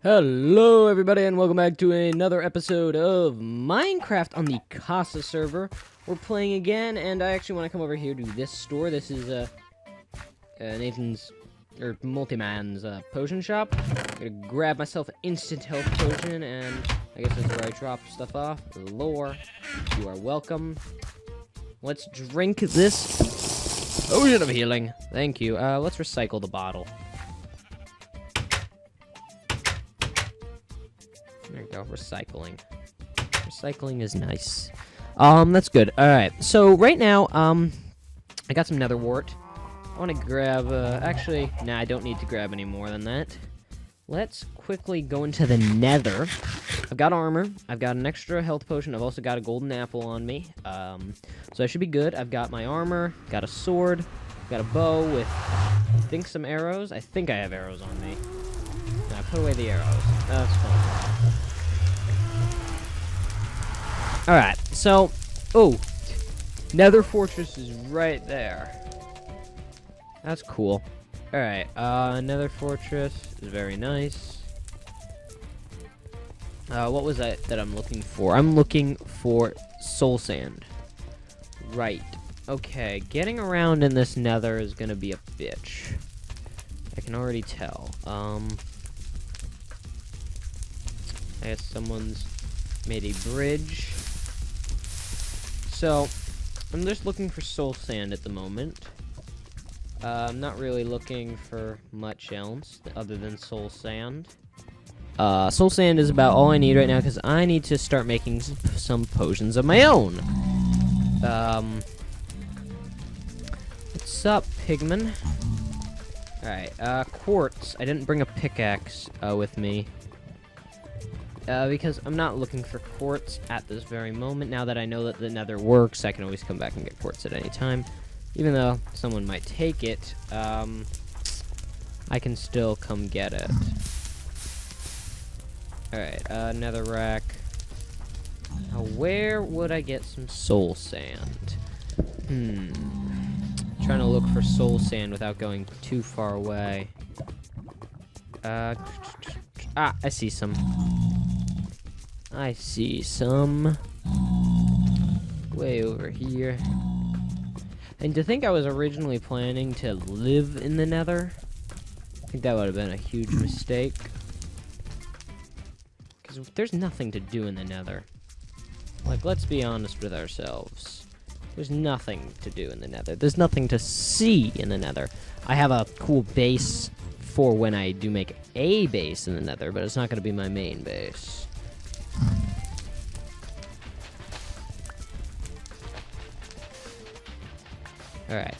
Hello everybody and welcome back to another episode of Minecraft on the Casa server. We're playing again and I actually want to come over here to this store. This is Nathan's, or Multiman's potion shop. I'm gonna grab myself an instant health potion and I guess that's where I drop stuff off. Lore, you are welcome. Let's drink this potion of healing. Thank you. Let's recycle the bottle. There we go, recycling. Recycling is nice. That's good. Alright, so right now, I got some nether wart. I want to grab, actually, nah, I don't need to grab any more than that. Let's quickly go into the nether. I've got armor, I've got an extra health potion, I've also got a golden apple on me. So I should be good. I've got my armor, got a sword, got a bow with, I think, some arrows. I think I have arrows on me. Nah, put away the arrows. That's fine. Alright, so, Nether Fortress is right there. That's cool. Alright, Nether Fortress is very nice. What was that I'm looking for? I'm looking for soul sand. Right. Okay, getting around in this nether is gonna be a bitch. I can already tell. I guess someone's made a bridge. So, I'm just looking for soul sand at the moment. I'm not really looking for much else other than soul sand. Soul sand is about all I need right now because I need to start making some potions of my own. What's up, pigman? Alright, quartz. I didn't bring a pickaxe with me. Because I'm not looking for quartz at this very moment. Now that I know that the nether works, I can always come back and get quartz at any time. Even though someone might take it, I can still come get it. Alright, nether rack. Now, where would I get some soul sand? Trying to look for soul sand without going too far away. I see some. I see some way over here. And to think I was originally planning to live in the nether, I think that would have been a huge mistake. Because there's nothing to do in the nether. Like, let's be honest with ourselves. There's nothing to do in the nether. There's nothing to see in the nether. I have a cool base for when I do make a base in the nether, but it's not going to be my main base. Alright.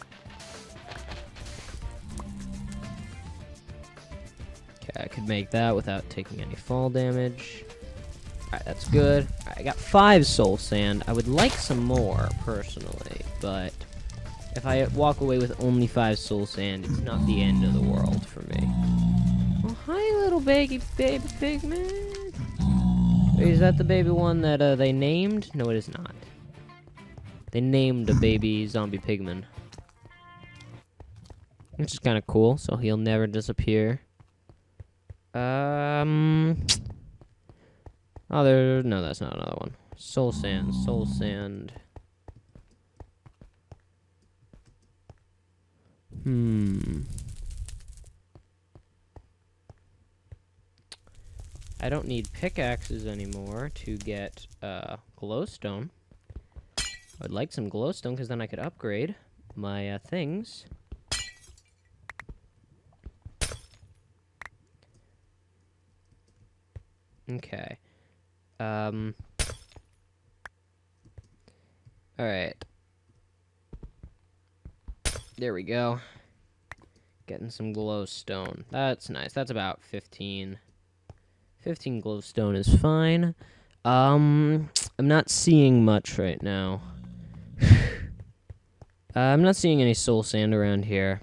Okay, I could make that without taking any fall damage. Alright, that's good. Alright, I got 5 soul sand. I would like some more, personally, but if I walk away with only 5 soul sand, it's not the end of the world for me. Oh, hi, little baby pigman. Is that the baby one that they named? No, it is not. They named a baby zombie pigman. Which is kind of cool, so he'll never disappear. Oh, no, that's not another one. Soul sand, soul sand. I don't need pickaxes anymore to get glowstone. I'd like some glowstone because then I could upgrade my things. Okay. Alright. There we go. Getting some glowstone. That's nice. That's about 15. 15 glowstone is fine. I'm not seeing much right now. I'm not seeing any soul sand around here.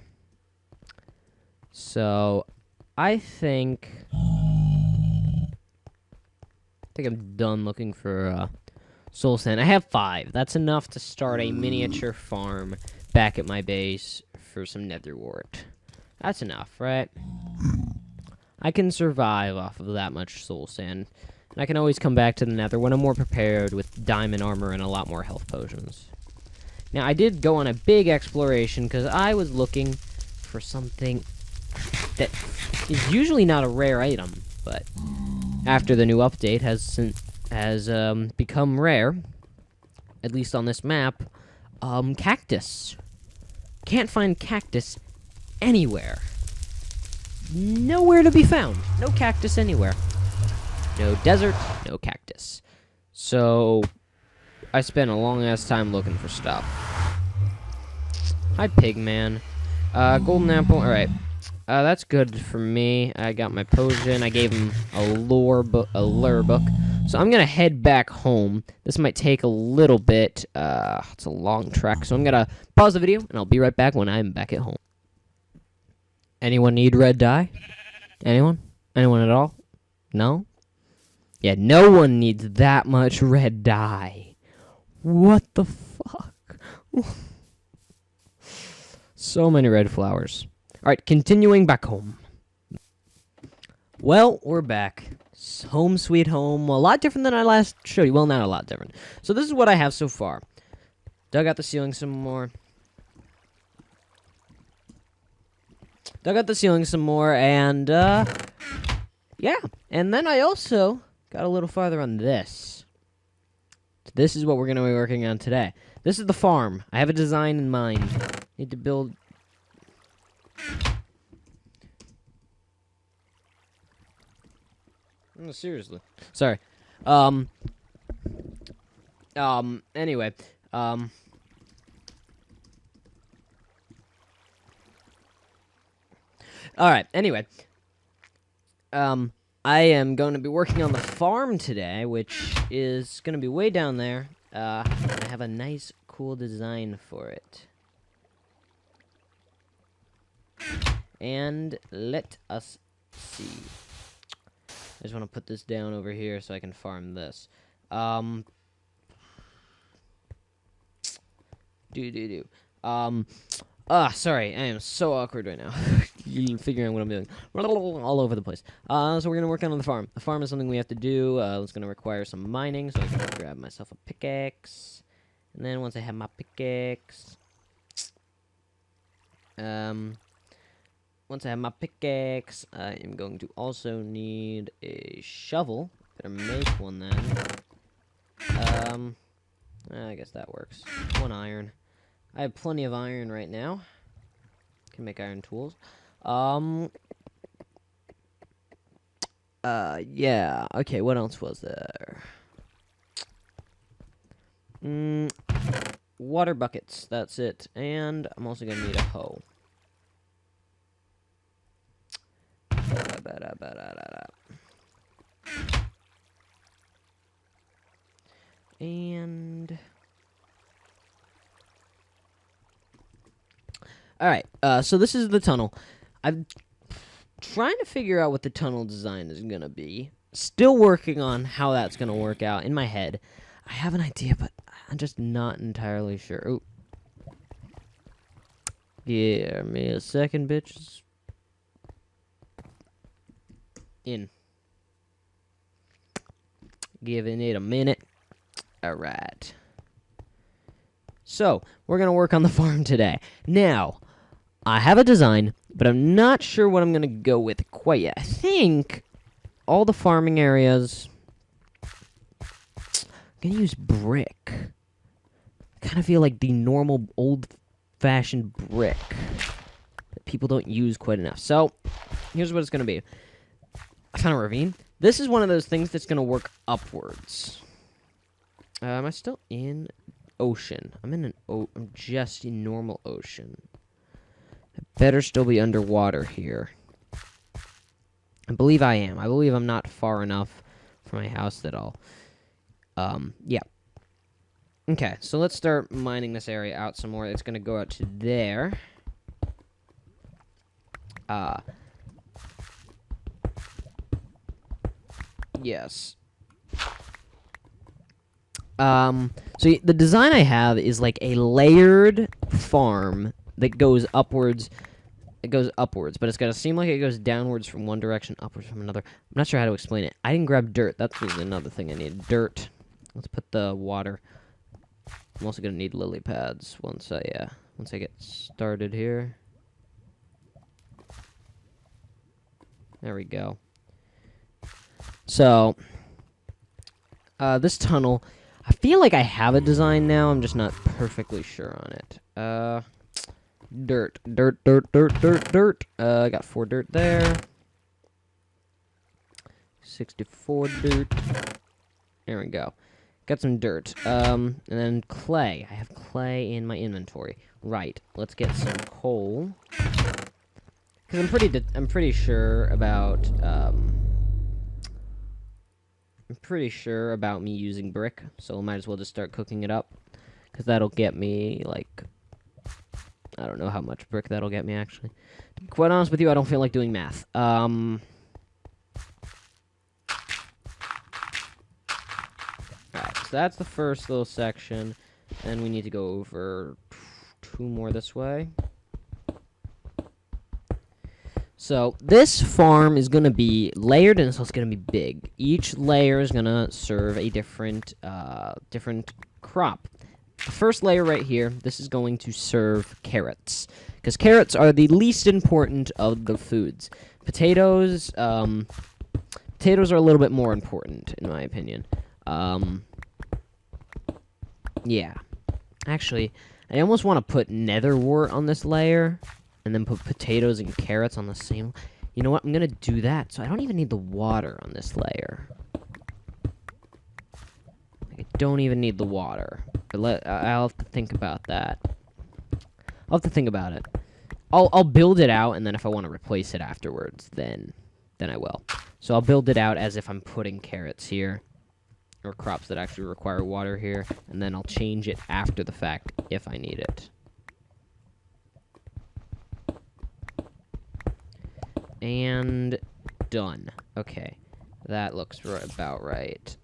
So, I think I'm done looking for soul sand. I have 5. That's enough to start a miniature farm back at my base for some nether wart. That's enough, right? I can survive off of that much soul sand. And I can always come back to the nether when I'm more prepared with diamond armor and a lot more health potions. Now, I did go on a big exploration because I was looking for something that is usually not a rare item, but after the new update has become rare, at least on this map, cactus. Can't find cactus anywhere. Nowhere to be found. No cactus anywhere. No desert, no cactus. So, I spent a long-ass time looking for stuff. Hi, Pigman. Golden apple, alright. That's good for me. I got my potion. I gave him a lure book. So I'm gonna head back home. This might take a little bit. It's a long trek. So I'm gonna pause the video, and I'll be right back when I'm back at home. Anyone need red dye? Anyone? Anyone at all? No? Yeah, no one needs that much red dye. What the fuck? So many red flowers. Alright, continuing back home. Well, we're back. Home sweet home. A lot different than I last showed you. Well, not a lot different. So this is what I have so far. Dug out the ceiling some more. And, yeah. And then I also got a little farther on this. This is what we're going to be working on today. This is the farm. I have a design in mind. Need to build... Oh, seriously. Sorry. Anyway. Alright, anyway. I am going to be working on the farm today, which is going to be way down there. I have a nice, cool design for it. And let us see. I just want to put this down over here so I can farm this. Sorry, I am so awkward right now. Figuring out what I'm doing. All over the place. So we're going to work on the farm. The farm is something we have to do. It's going to require some mining, so I can grab myself a pickaxe. And then once I have my pickaxe... Once I have my pickaxe, I am going to also need a shovel. Better make one then. I guess that works. 1 iron. I have plenty of iron right now. Can make iron tools. Yeah. Okay, what else was there? Water buckets, that's it. And I'm also gonna need a hoe. And... Alright, so this is the tunnel. I'm trying to figure out what the tunnel design is gonna be. Still working on how that's gonna work out in my head. I have an idea, but I'm just not entirely sure. Ooh. Give me a second, bitches. In. Giving it a minute. Alright. So, we're gonna work on the farm today. Now, I have a design, but I'm not sure what I'm gonna go with quite yet. I think all the farming areas... I'm gonna use brick. I kind of feel like the normal old-fashioned brick that people don't use quite enough. So, here's what it's gonna be. I found a ravine. This is one of those things that's gonna work upwards. Am I still in ocean? I'm in I'm just in normal ocean. I better still be underwater here. I believe I am. I believe I'm not far enough from my house at all. Yeah. Okay, so let's start mining this area out some more. It's gonna go out to there. Yes. So the design I have is like a layered farm that goes upwards it goes upwards, but it's gonna seem like it goes downwards from one direction, upwards from another. I'm not sure how to explain it. I didn't grab dirt. That's another thing I need. Dirt. Let's put the water. I'm also gonna need lily pads once I get started here. There we go. So, this tunnel, I feel like I have a design now. I'm just not perfectly sure on it. Dirt. I got 4 dirt there. 64 dirt. There we go. Got some dirt. And then clay. I have clay in my inventory. Right. Let's get some coal. Because I'm pretty sure about me using brick, so I might as well just start cooking it up, because that'll get me, like, I don't know how much brick that'll get me, actually. To be quite honest with you, I don't feel like doing math. Alright, so that's the first little section, and we need to go over 2 more this way. So, this farm is going to be layered, and so it's going to be big. Each layer is going to serve a different crop. The first layer right here, this is going to serve carrots, because carrots are the least important of the foods. Potatoes are a little bit more important, in my opinion. Yeah. Actually, I almost want to put nether wart on this layer, and then put potatoes and carrots on the same. You know what? I'm gonna do that, so I don't even need the water on this layer. I don't even need the water. But I'll have to think about that. I'll have to think about it. I'll build it out, and then if I want to replace it afterwards, then I will. So I'll build it out as if I'm putting carrots here, or crops that actually require water here, and then I'll change it after the fact if I need it. And done. Okay, that looks about right.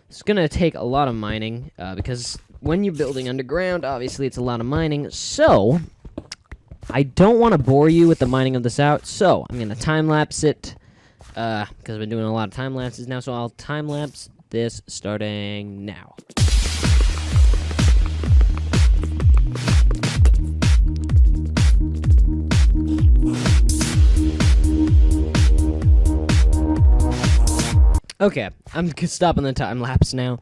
It's gonna take a lot of mining, because when you're building underground, obviously it's a lot of mining, so I don't want to bore you with the mining of this out, so I'm gonna time-lapse it, because I've been doing a lot of time-lapses now, so I'll time-lapse this starting now. Okay, I'm stopping the time lapse now.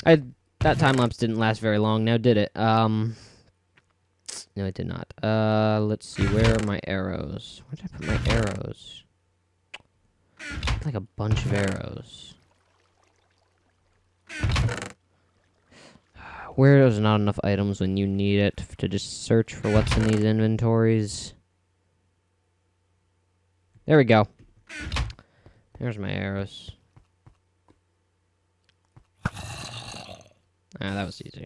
That time lapse didn't last very long. Now did it? No, it did not. Let's see. Where are my arrows? Where did I put my arrows? Like a bunch of arrows. Where there's not enough items when you need it to just search for what's in these inventories. There we go. There's my arrows. Ah, that was easy.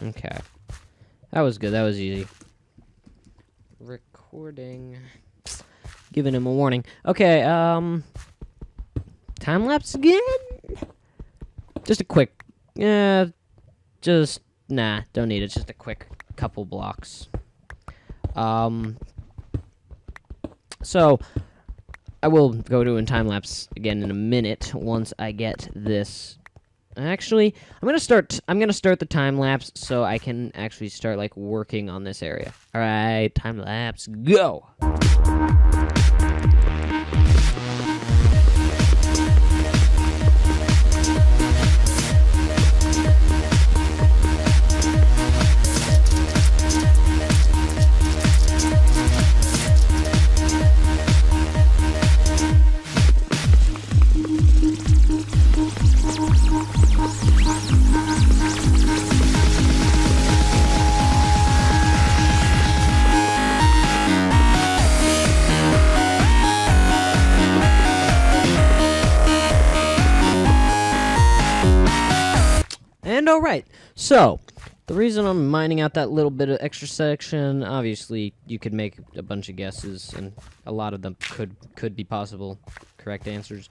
Okay. That was good. That was easy. Recording. Giving him a warning. Okay, time-lapse again? Just a quick... nah, don't need it. Just a quick couple blocks. So... I will go to a time-lapse again in a minute once I get this. Actually, I'm gonna start the time-lapse so I can actually start like working on this area. All right, time-lapse, go. And alright, so, The reason I'm mining out that little bit of extra section, obviously, you could make a bunch of guesses, and a lot of them could be possible correct answers.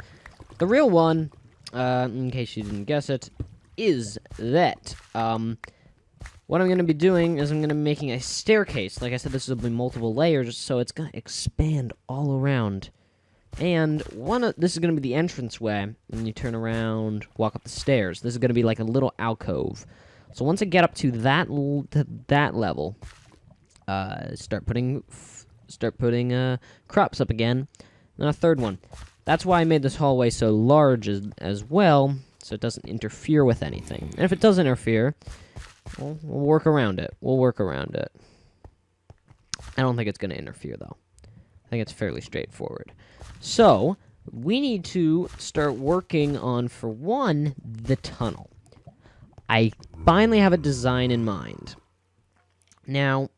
The real one, in case you didn't guess it, is that, what I'm going to be doing is I'm going to be making a staircase. Like I said, this will be multiple layers, so it's going to expand all around. And this is going to be the entranceway, and you turn around, walk up the stairs. This is going to be like a little alcove. So once I get up to that level, start putting crops up again. Then a third one. That's why I made this hallway so large as well, so it doesn't interfere with anything. And if it does interfere, we'll work around it. We'll work around it. I don't think it's going to interfere, though. I think it's fairly straightforward. So, we need to start working on, for one, the tunnel. I finally have a design in mind. Now,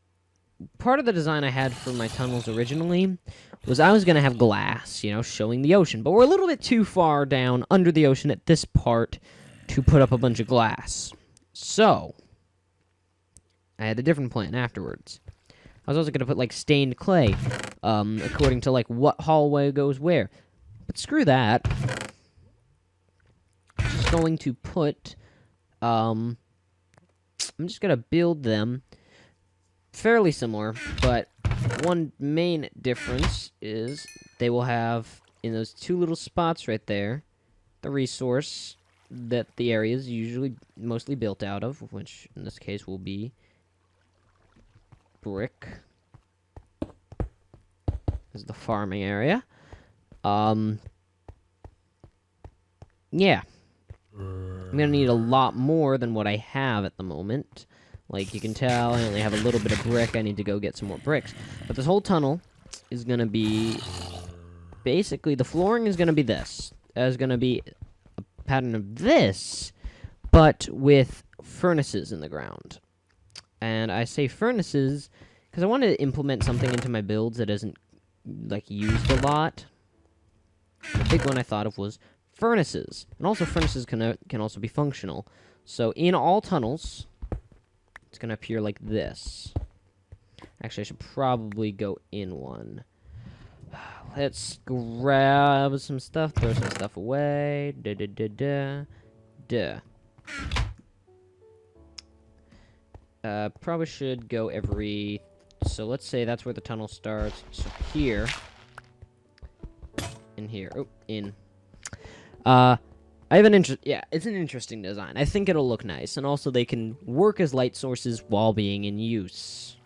part of the design I had for my tunnels originally was I was going to have glass, you know, showing the ocean. But we're a little bit too far down under the ocean at this part to put up a bunch of glass. So, I had a different plan afterwards. I was also going to put, like, stained clay, according to, like, what hallway goes where. But screw that. I'm just going to put, I'm just going to build them fairly similar, but one main difference is they will have, in those two little spots right there, the resource that the area is usually mostly built out of, which in this case will be brick. This is the farming area. Yeah. I'm gonna need a lot more than what I have at the moment. Like, you can tell, I only have a little bit of brick. I need to go get some more bricks. But this whole tunnel is gonna be... Basically, the flooring is gonna be this. There's gonna be a pattern of this, but with furnaces in the ground. And I say furnaces because I want to implement something into my builds that isn't, like, used a lot. The big one I thought of was furnaces. And also furnaces can also be functional. So in all tunnels, it's going to appear like this. Actually, I should probably go in one. Let's grab some stuff, throw some stuff away. Probably should go every... So let's say that's where the tunnel starts. So here. In here. Oh, in. I have an interest... Yeah, it's an interesting design. I think it'll look nice. And also they can work as light sources while being in use.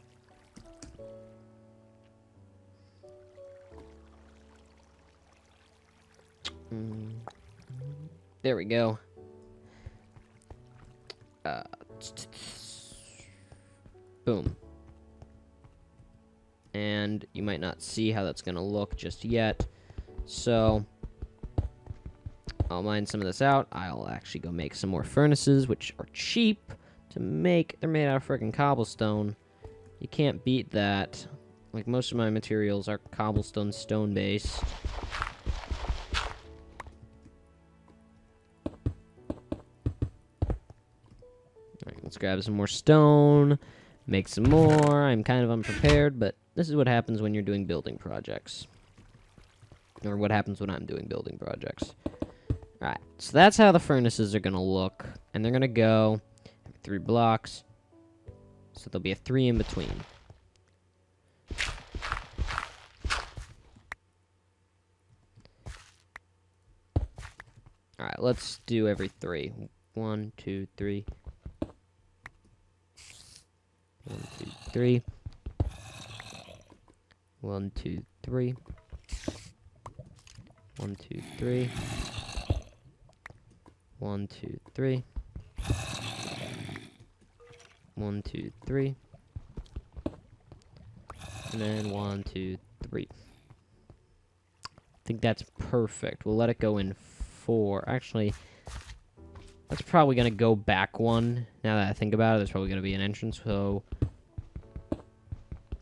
There we go. Boom. And you might not see how that's going to look just yet. So, I'll mine some of this out. I'll actually go make some more furnaces, which are cheap to make. They're made out of freaking cobblestone. You can't beat that. Like, most of my materials are cobblestone stone-based. Alright, let's grab some more stone. Make some more. I'm kind of unprepared, but this is what happens when you're doing building projects. Or what happens when I'm doing building projects. Alright, so that's how the furnaces are going to look. And they're going to go 3 blocks. So there'll be a 3 in between. Alright, let's do every 3. 1, 2, 3. 1, 2, 3. 1, 2, 3. 1, 2, 3. 1, 2, 3. 1, 2, 3. And then 1, 2, 3. I think that's perfect. We'll let it go in 4. Actually, that's probably going to go back 1. Now that I think about it, there's probably going to be an entrance, so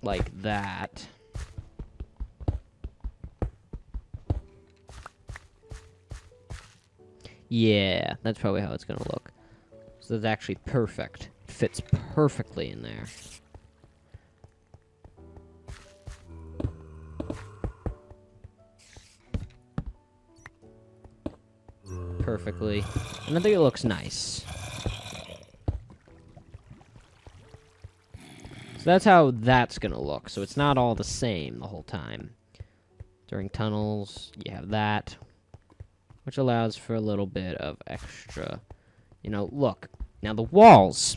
like that. Yeah, that's probably how it's going to look. So that's actually perfect. fits perfectly in there. Perfectly. And I think it looks nice. So that's how that's gonna look. So it's not all the same the whole time. During tunnels, you have that, which allows for a little bit of extra, you know, look. Now the walls.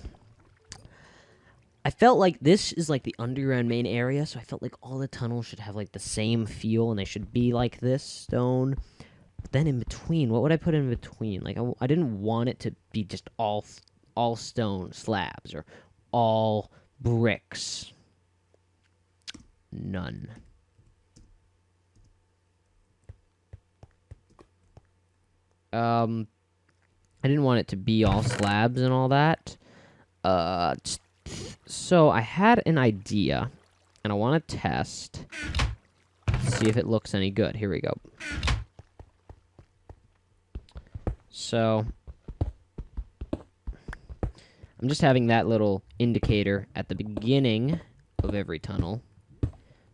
I felt like this is like the underground main area, so I felt like all the tunnels should have like the same feel, and they should be like this stone. But then in between, what would I put in between? Like I didn't want it to be just all stone slabs or all bricks. None. I didn't want it to be all slabs and all that. So I had an idea, and I want to test, see if it looks any good. Here we go. So I'm just having that little indicator at the beginning of every tunnel.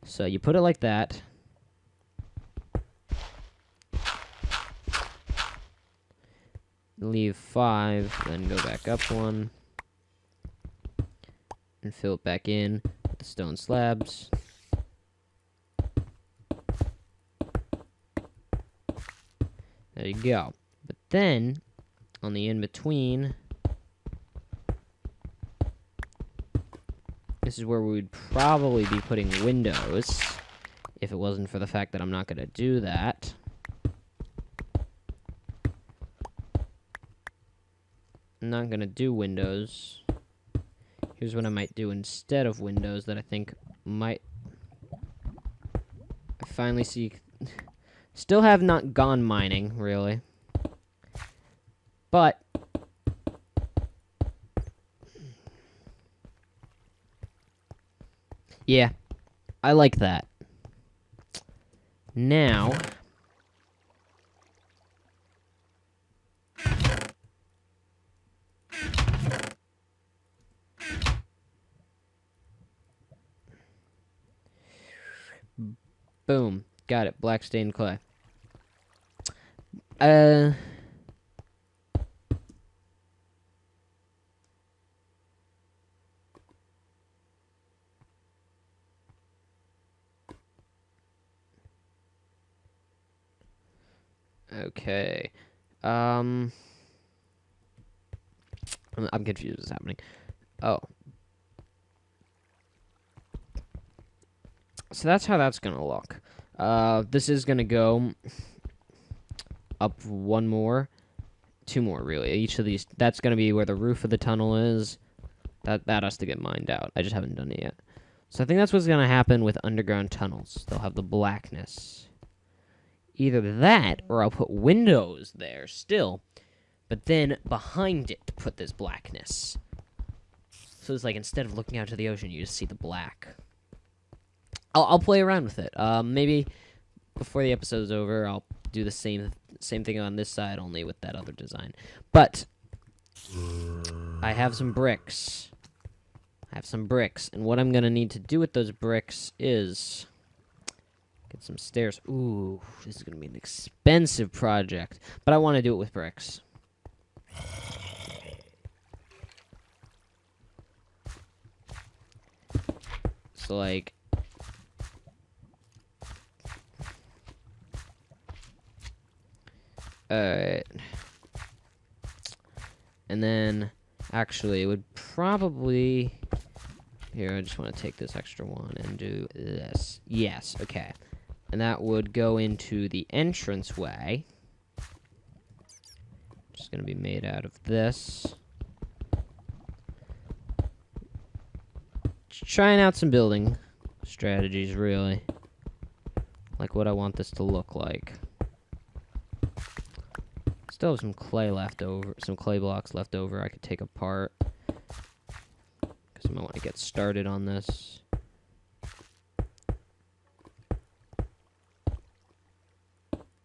So you put it like that. Leave 5, then go back up 1. And fill it back in with the stone slabs. There you go. But then, on the in-between, this is where we would probably be putting windows, if it wasn't for the fact that I'm not going to do that. I'm not going to do windows. Here's what I might do instead of windows that I think might... I finally see... Still have not gone mining, really. But... yeah, I like that. Now... boom. Got it. Black stained clay. Okay. I'm confused what's happening. Oh. So that's how that's gonna look. This is gonna go up 1 more, 2 more, really. Each of these, that's gonna be where the roof of the tunnel is. That has to get mined out. I just haven't done it yet. So I think that's what's gonna happen with underground tunnels. They'll have the blackness. Either that, or I'll put windows there still, but then behind it put this blackness. So it's like instead of looking out to the ocean, you just see the black. I'll play around with it. Maybe before the episode's over, I'll do the same thing on this side, only with that other design. But I have some bricks. And what I'm gonna need to do with those bricks is get some stairs. Ooh, this is gonna be an expensive project, but I want to do it with bricks. So like. Alright. And then, actually, it would probably... Here, I just want to take this extra one and do this. Yes, okay. And that would go into the entranceway. Just going to be made out of this. Just trying out some building strategies, really. Like what I want this to look like. Still have some clay left over, some clay blocks left over I could take apart. Because I might want to get started on this.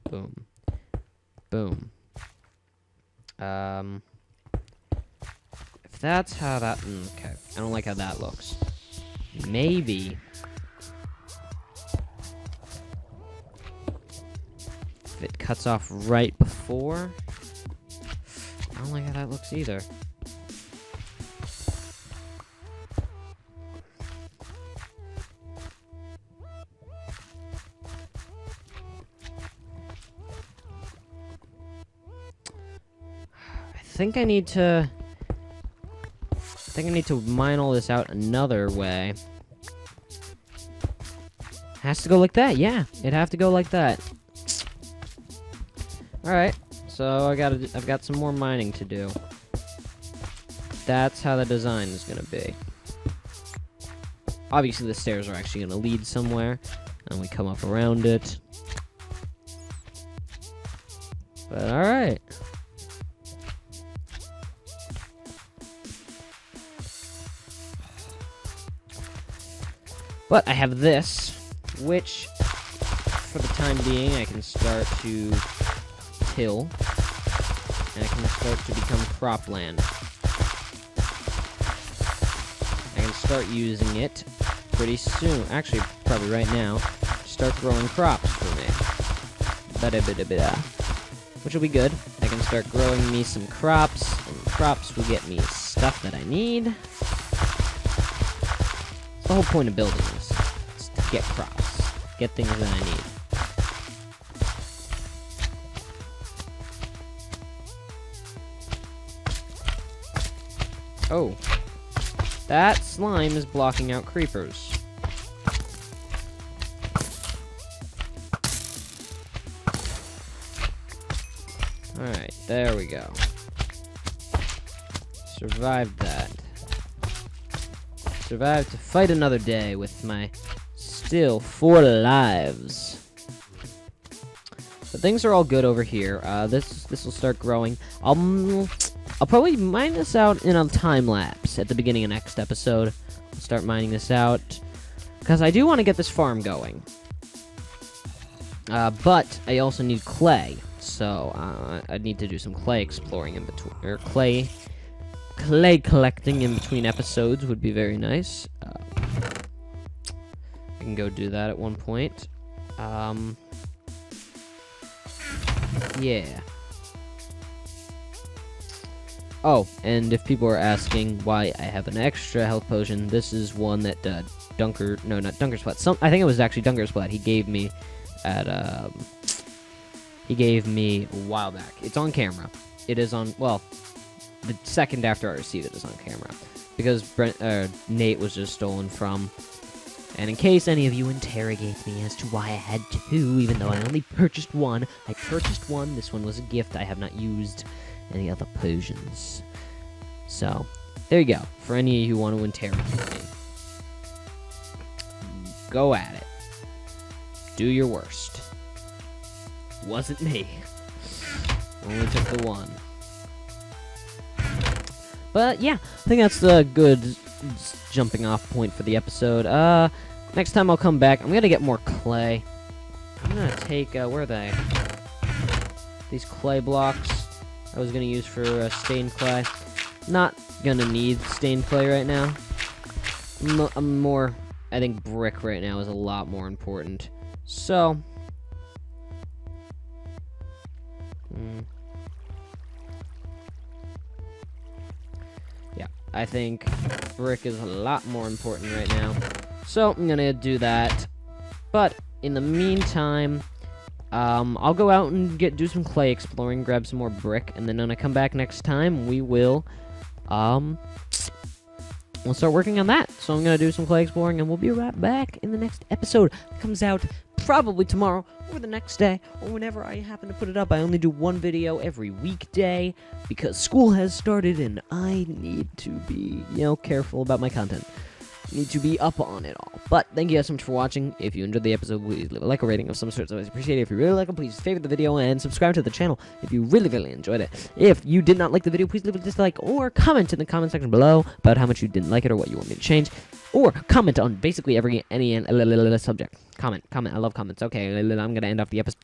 Boom. Boom. If that's how that... okay. I don't like how that looks. Maybe... if it cuts off right before... I don't like how that looks either. I think I need to mine all this out another way. Has to go like that, yeah. It'd have to go like that. Alright, so I've got some more mining to do. That's how the design is gonna be. Obviously the stairs are actually gonna lead somewhere, and we come up around it. But alright. But I have this, which, for the time being, I can start to till, and I can start to become cropland. I can start using it pretty soon, actually, probably right now, to start growing crops for me. Ba-da-ba-da-ba-da. Which will be good. I can start growing me some crops, and crops will get me stuff that I need. That's the whole point of building this. It's to get crops. Get things that I need. Oh. That slime is blocking out creepers. Alright, there we go. Survived that. Survived to fight another day with my still 4 lives. But things are all good over here. This will start growing. I'll probably mine this out in a time lapse at the beginning of next episode. I'll start mining this out because I do want to get this farm going. But I also need clay, so I need to do some clay exploring in between, or clay collecting in between episodes would be very nice. I can go do that at one point. Yeah. Oh, and if people are asking why I have an extra health potion, this is one that Dunker Splat. I think it was actually Dunker Splat. He gave me at he gave me a while back. It's on camera. It is on, well, the second after I received it is on camera, because Nate was just stolen from. And in case any of you interrogate me as to why I had 2, even though I only purchased 1, I purchased 1. This one was a gift. I have not used any other potions. So, there you go. For any of you who want to interrogate me, go at it. Do your worst. Wasn't me. Only took the 1. But yeah, I think that's a good jumping off point for the episode. Next time I'll come back. I'm gonna get more clay. I'm gonna take, where are they? These clay blocks I was gonna use for stained clay. Not gonna need stained clay right now. I think brick right now is a lot more important. So, yeah, I think brick is a lot more important right now. So, I'm gonna do that. But, in the meantime, I'll go out and do some clay exploring, grab some more brick, and then when I come back next time, we'll start working on that. So I'm gonna do some clay exploring, and we'll be right back in the next episode. It comes out probably tomorrow, or the next day, or whenever I happen to put it up. I only do 1 video every weekday, because school has started, and I need to be, careful about my content. Need to be up on it all. But thank you guys so much for watching. If you enjoyed the episode, please leave a like or rating of some sort. So I appreciate it. If you really like it, please favorite the video and subscribe to the channel if you really, really enjoyed it. If you did not like the video, please leave a dislike or comment in the comment section below about how much you didn't like it or what you want me to change. Or comment on basically any subject. Comment. I love comments. Okay, I'm gonna end off the episode.